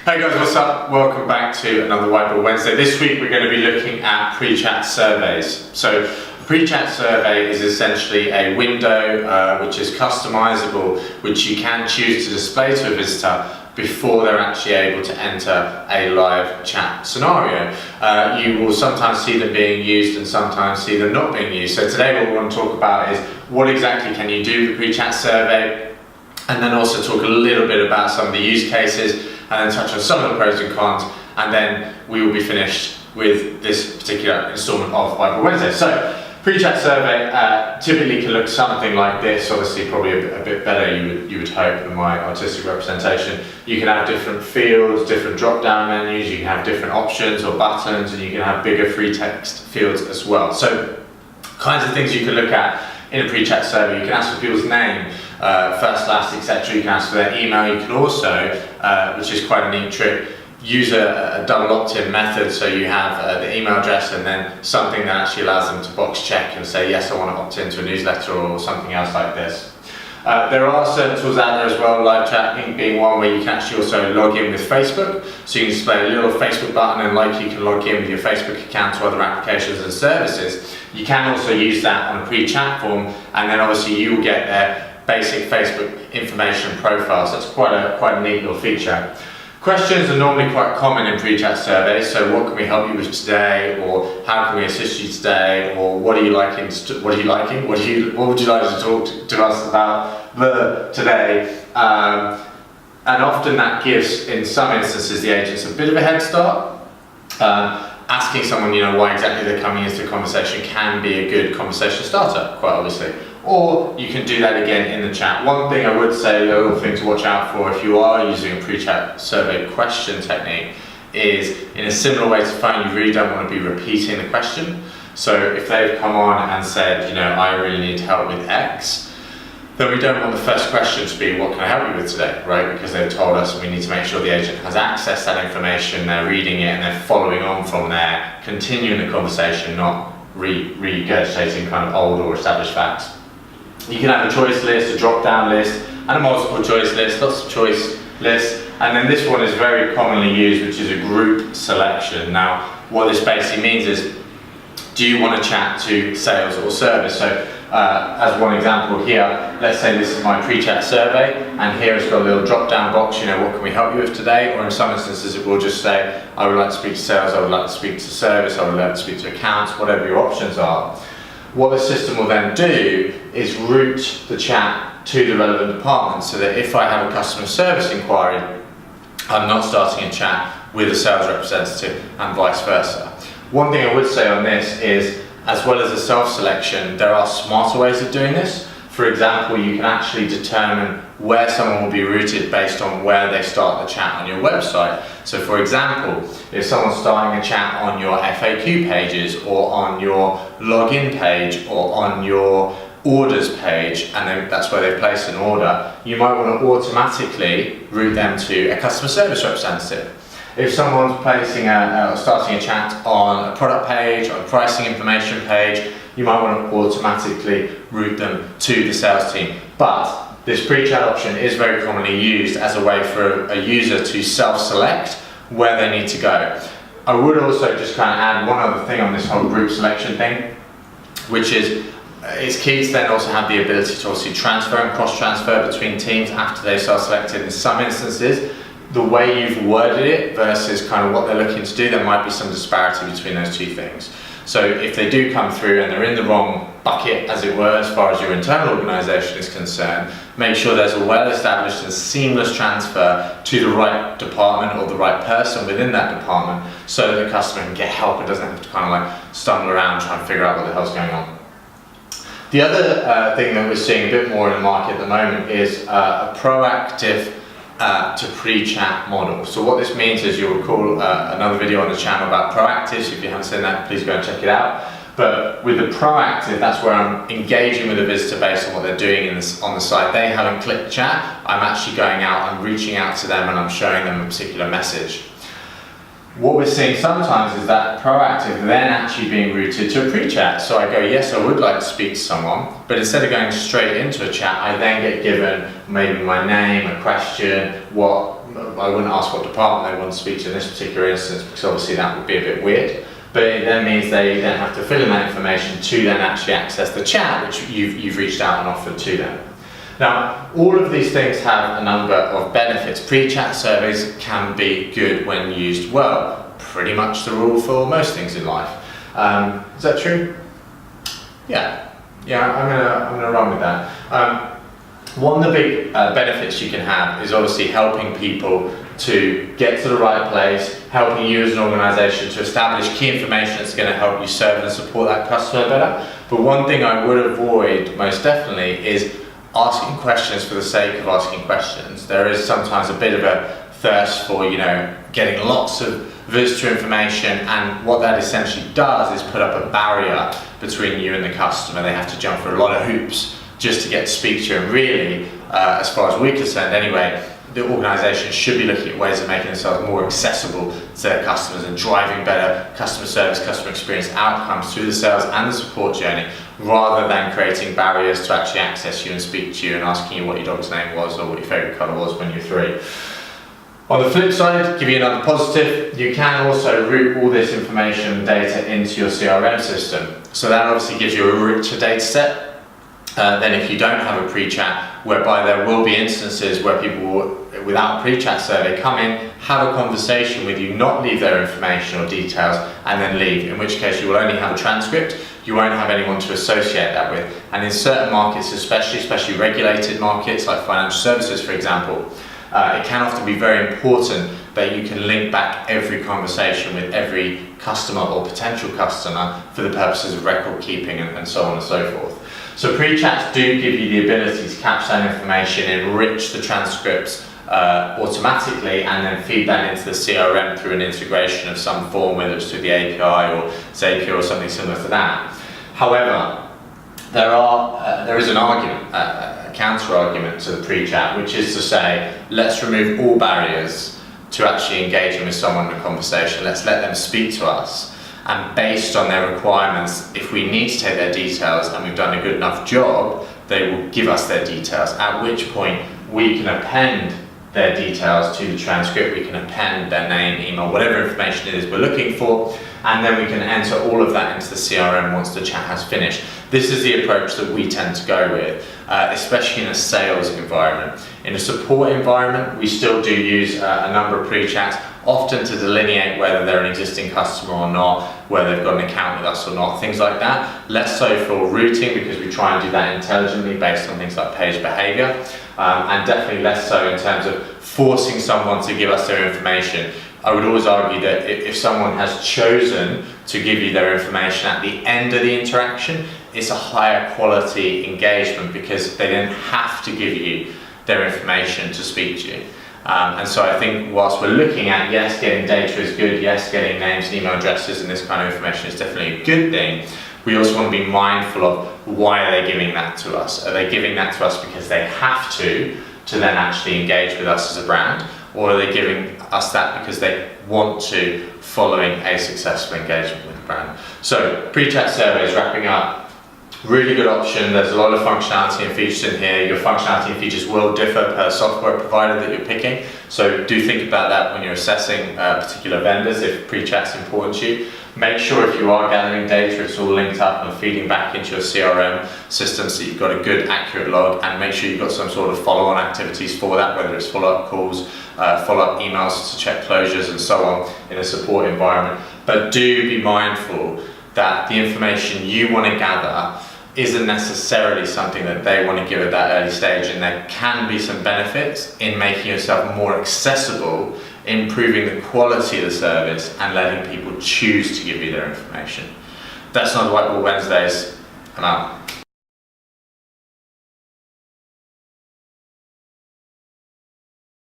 Hey guys, what's up? Welcome back to another Whiteboard Wednesday. This week we're going to be looking at pre-chat surveys. So a pre-chat survey is essentially a window which is customizable, which you can choose to display to a visitor before they're actually able to enter a live chat scenario. You will sometimes see them being used and sometimes see them not being used. So today what we want to talk about is what exactly can you do with the pre-chat survey, and then also talk a little bit about some of the use cases, and then touch on some of the pros and cons, and then we will be finished with this particular installment of Whiteboard Wednesday. So, pre-chat survey typically can look something like this. Obviously, probably a bit better, you would hope, than my artistic representation. You can have different fields, different drop-down menus, you can have different options or buttons, and you can have bigger free text fields as well. So, kinds of things you can look at in a pre-chat survey. You can ask for people's name, first, last, etc. You can ask for their email. You can also, which is quite a neat trick, use a double opt-in method. So you have the email address and then something that actually allows them to box check and say, yes, I want to opt into a newsletter or something else like this. There are certain tools out there as well, live chat being one, where you can actually also log in with Facebook. So you can display a little Facebook button, and like you can log in with your Facebook account to other applications and services. You can also use that on a pre-chat form, and then obviously you will get their basic Facebook information profile. So it's quite a neat little feature. Questions are normally quite common in pre-chat surveys. So what can we help you with today, or how can we assist you today, or what are you liking? What would you like to talk to us about today? And often that gives, in some instances, the agents a bit of a head start. Asking someone, why exactly they're coming into the conversation can be a good conversation starter, quite obviously. Or you can do that again in the chat. One thing I would say, a little thing to watch out for if you are using a pre-chat survey question technique, is in a similar way to phone, you really don't want to be repeating the question. So if they've come on and said, I really need help with X, then we don't want the first question to be, what can I help you with today, right? Because they've told us, and we need to make sure the agent has access to that information, they're reading it, and they're following on from there, continuing the conversation, not regurgitating kind of old or established facts. You can have a choice list, a drop-down list, and a multiple choice list, lots of choice lists. And then this one is very commonly used, which is a group selection. Now, what this basically means is, do you want to chat to sales or service? So, as one example here, let's say this is my pre-chat survey, and here it's got a little drop-down box, what can we help you with today? Or in some instances it will just say, I would like to speak to sales, I would like to speak to service, I would like to speak to accounts, whatever your options are. What the system will then do is route the chat to the relevant department, so that if I have a customer service inquiry, I'm not starting a chat with a sales representative and vice versa. One thing I would say on this is, as well as a self-selection, there are smarter ways of doing this. For example, you can actually determine where someone will be routed based on where they start the chat on your website. So for example, if someone's starting a chat on your FAQ pages, or on your login page, or on your orders page, and then that's where they place an order, you might want to automatically route them to a customer service representative. If someone's starting a chat on a product page, on a pricing information page, you might want to automatically route them to the sales team. But this pre-chat option is very commonly used as a way for a user to self-select where they need to go. I would also just kind of add one other thing on this whole group selection thing, which is it's key to then also have the ability to obviously transfer and cross-transfer between teams after they've self-selected. In some instances, the way you've worded it versus kind of what they're looking to do, there might be some disparity between those two things. So if they do come through and they're in the wrong bucket, as it were, as far as your internal organisation is concerned, make sure there's a well-established and seamless transfer to the right department or the right person within that department, so that the customer can get help and doesn't have to kind of like stumble around trying to figure out what the hell's going on. The other thing that we're seeing a bit more in the market at the moment is a proactive to pre-chat model. So what this means is, you'll recall another video on the channel about proactive, so if you haven't seen that, please go and check it out. But with the proactive, that's where I'm engaging with the visitor based on what they're doing on the site. They haven't clicked chat, I'm actually going out and reaching out to them, and I'm showing them a particular message. What we're seeing sometimes is that proactive then actually being routed to a pre-chat. So I go, yes, I would like to speak to someone, but instead of going straight into a chat, I then get given maybe my name, a question, what I wouldn't ask what department they want to speak to in this particular instance, because obviously that would be a bit weird. But it then means they then have to fill in that information to then actually access the chat, which you've reached out and offered to them. Now, all of these things have a number of benefits. Pre-chat surveys can be good when used well. Pretty much the rule for most things in life. Is that true? Yeah, I'm gonna run with that. One of the big benefits you can have is obviously helping people to get to the right place, helping you as an organisation to establish key information that's going to help you serve and support that customer better. But one thing I would avoid most definitely is asking questions for the sake of asking questions. There is sometimes a bit of a thirst for, getting lots of visitor information, and what that essentially does is put up a barrier between you and the customer. They have to jump through a lot of hoops just to get to speak to you, and really, as far as we're concerned anyway, the organisation should be looking at ways of making themselves more accessible to their customers and driving better customer service, customer experience outcomes through the sales and the support journey, rather than creating barriers to actually access you and speak to you and asking you what your dog's name was or what your favourite colour was when you're 3. On the flip side, give you another positive, you can also route all this information and data into your CRM system. So that obviously gives you a richer data set than if you don't have a pre-chat, whereby there will be instances where people will, without a pre-chat survey, come in, have a conversation with you, not leave their information or details, and then leave, in which case you will only have a transcript. You won't have anyone to associate that with. And in certain markets, especially regulated markets like financial services, for example, it can often be very important that you can link back every conversation with every customer or potential customer for the purposes of record keeping and so on and so forth. So pre-chats do give you the ability to capture that information, enrich the transcripts automatically, and then feed that into the CRM through an integration of some form, whether it's through the API or Zapier or something similar to that. However, there is an argument, a counter-argument to the pre-chat, which is to say, let's remove all barriers to actually engaging with someone in a conversation. Let's let them speak to us, and based on their requirements, if we need to take their details and we've done a good enough job, they will give us their details, at which point we can append their details to the transcript. We can append their name, email, whatever information it is we're looking for, and then we can enter all of that into the CRM once the chat has finished. This is the approach that we tend to go with, especially in a sales environment. In a support environment, we still do use a number of pre-chats, often to delineate whether they're an existing customer or not, whether they've got an account with us or not, things like that. Less so for routing, because we try and do that intelligently based on things like page behavior, and definitely less so in terms of forcing someone to give us their information. I would always argue that if someone has chosen to give you their information at the end of the interaction, it's a higher quality engagement, because they didn't have to give you their information to speak to you. And so I think whilst we're looking at, yes, getting data is good, yes, getting names and email addresses and this kind of information is definitely a good thing, we also want to be mindful of why are they giving that to us. Are they giving that to us because they have to then actually engage with us as a brand, or are they giving us that because they want to, following a successful engagement with the brand? So pre-chat surveys, wrapping up, really good option. There's a lot of functionality and features in here. Your functionality and features will differ per software provider that you're picking, so do think about that when you're assessing particular vendors if pre-chat's important to you. Make sure if you are gathering data, it's all linked up and feeding back into your CRM system so you've got a good, accurate log, and make sure you've got some sort of follow-on activities for that, whether it's follow-up calls, follow-up emails to check closures and so on in a support environment. But do be mindful that the information you want to gather isn't necessarily something that they want to give at that early stage, and there can be some benefits in making yourself more accessible, improving the quality of the service, and letting people choose to give you their information. That's not Whiteboard Wednesdays. I'm out.